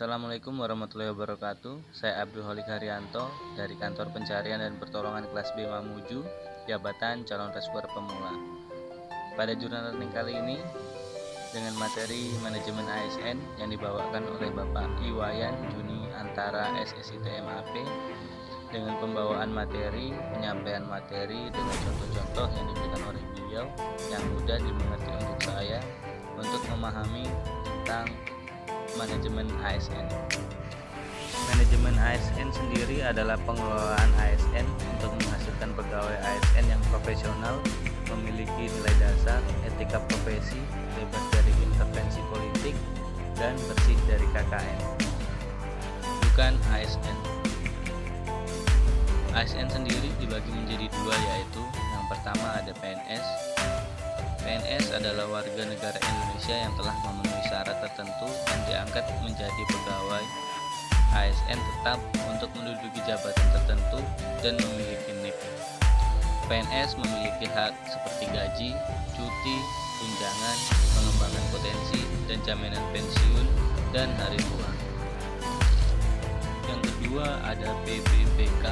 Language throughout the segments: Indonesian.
Assalamualaikum warahmatullahi wabarakatuh. Saya Abdul Holik Haryanto dari Kantor Pencarian dan Pertolongan Kelas B Mamuju, Jabatan Calon Rescuer Pemula. Pada jurnal learning kali ini dengan materi manajemen ASN yang dibawakan oleh Bapak Iwayan Juni Antara SSITMAP dengan pembawaan materi, penyampaian materi dengan contoh-contoh yang diberikan oleh beliau yang mudah dimengerti untuk saya untuk memahami tentang manajemen ASN. Manajemen ASN sendiri adalah pengelolaan ASN untuk menghasilkan pegawai ASN yang profesional, memiliki nilai dasar, etika profesi, bebas dari intervensi politik, dan bersih dari KKN. Bukan ASN. ASN sendiri dibagi menjadi dua, yaitu yang pertama ada PNS. PNS adalah warga negara Indonesia yang telah memenuhi syarat tertentu dan diangkat menjadi pegawai ASN tetap untuk menduduki jabatan tertentu dan memiliki NIP. PNS memiliki hak seperti gaji, cuti, tunjangan, pengembangan potensi, dan jaminan pensiun dan hari tua. Yang kedua ada PPPK,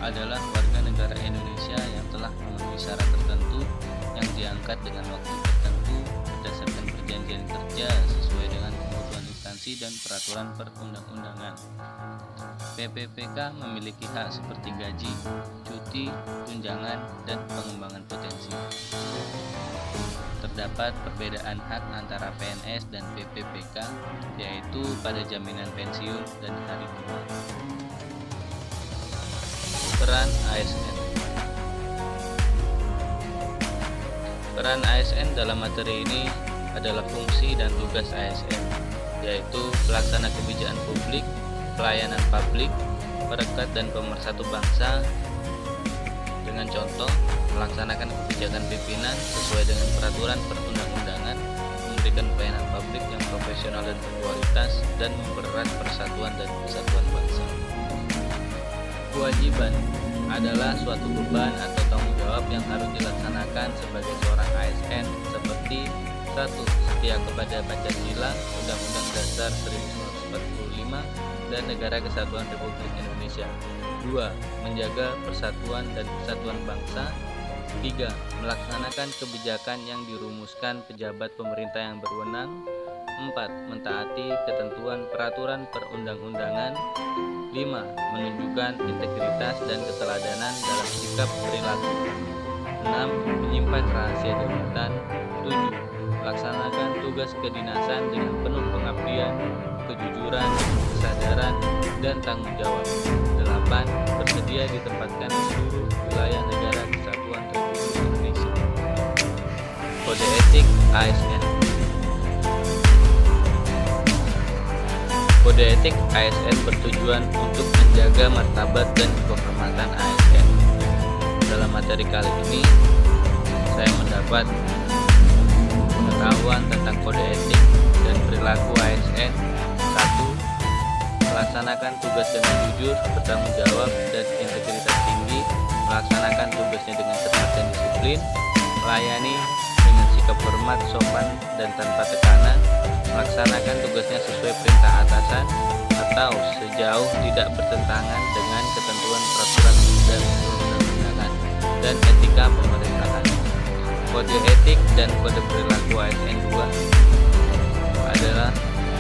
adalah warga negara Indonesia yang telah memenuhi syarat tertentu yang diangkat dengan waktu tertentu berdasarkan perjanjian kerja sesuai dengan kebutuhan instansi dan peraturan perundang-undangan. PPPK memiliki hak seperti gaji, cuti, tunjangan, dan pengembangan potensi. Terdapat perbedaan hak antara PNS dan PPPK, yaitu pada jaminan pensiun dan hari tua. Peran ASN. Peran ASN dalam materi ini adalah fungsi dan tugas ASN, yaitu pelaksana kebijakan publik, pelayanan publik, perekat dan pemersatu bangsa, dengan contoh melaksanakan kebijakan pimpinan sesuai dengan peraturan perundang-undangan, memberikan pelayanan publik yang profesional dan berkualitas, dan mempererat persatuan dan kesatuan bangsa. Kewajiban adalah suatu beban atau tanggung jawab yang harus dilaksanakan sebagai seorang ASN seperti 1. Setia kepada Pancasila, Undang-Undang Dasar 1945 dan Negara Kesatuan Republik Indonesia. 2. Menjaga persatuan dan kesatuan bangsa. 3. Melaksanakan kebijakan yang dirumuskan pejabat pemerintah yang berwenang. 4. Mentaati ketentuan peraturan perundang-undangan. 5. Menunjukkan integritas dan keteladanan dalam sikap perilaku. 6. Menyimpan rahasia jabatan. 7. Melaksanakan tugas kedinasan dengan penuh pengabdian, kejujuran, kesadaran, dan tanggung jawab. 8. Bersedia ditempatkan di seluruh wilayah negara Kesatuan Republik Indonesia. Kode etik ASN. Kode etik ASN bertujuan untuk menjaga martabat dan kehormatan ASN. Dalam materi kali ini, saya mendapat pengetahuan tentang kode etik dan perilaku ASN. 1. Melaksanakan tugas dengan jujur, bertanggung jawab, dan integritas tinggi. Melaksanakan tugasnya dengan cepat dan disiplin. Melayani dengan sikap hormat, sopan, dan tanpa tekanan. Melaksanakan tugasnya sesuai perintah atasan atau sejauh tidak bertentangan dengan ketentuan peraturan dan perundang-undangan dan etika pemerintahan. Kode etik dan kode perilaku ASN 2 adalah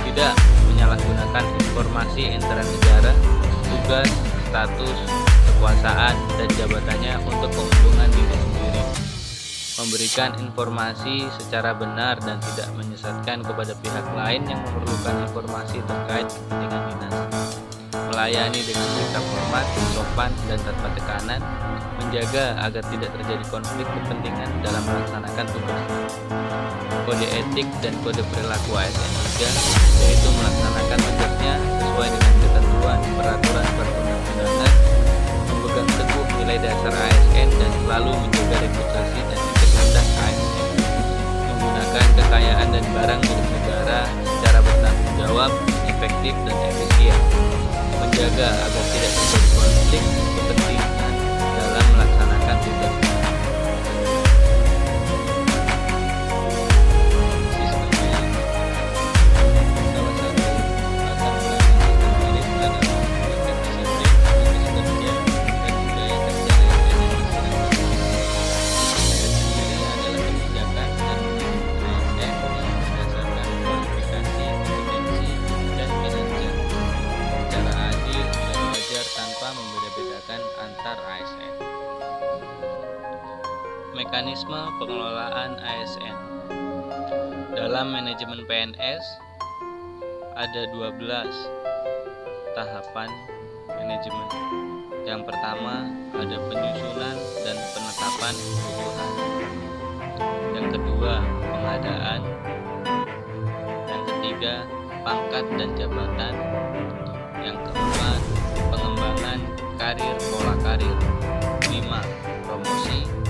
tidak menyalahgunakan informasi antara negara, tugas, status, kekuasaan, dan jabatannya untuk keuntungan diri sendiri. Memberikan informasi secara benar dan tidak menyesatkan kepada pihak lain yang memerlukan informasi terkait kepentingan dinas. Melayani dengan sikap hormat, sopan, dan tanpa tekanan. Menjaga agar tidak terjadi konflik kepentingan dalam melaksanakan tugas. Kode etik dan kode perilaku ASN 3 yaitu melaksanakan tugasnya sesuai dengan ketentuan peraturan perundang-undangan, memegang teguh nilai dasar ASN dan selalu menjaga reputasi dan integritas ASN, menggunakan kekayaan dan barang milik negara secara bertanggung jawab, efektif, dan efisien, menjaga agar tidak terjadi konflik kepentingan dalam melaksanakan tugasnya. Sistemnya salah satu Mekanisme pengelolaan ASN. Dalam manajemen PNS ada 12 tahapan manajemen. Yang pertama ada penyusunan dan penetapan kebutuhan. Yang kedua, pengadaan. Yang ketiga, pangkat dan jabatan. Yang keempat, pengembangan karir pola karir. 5, promosi.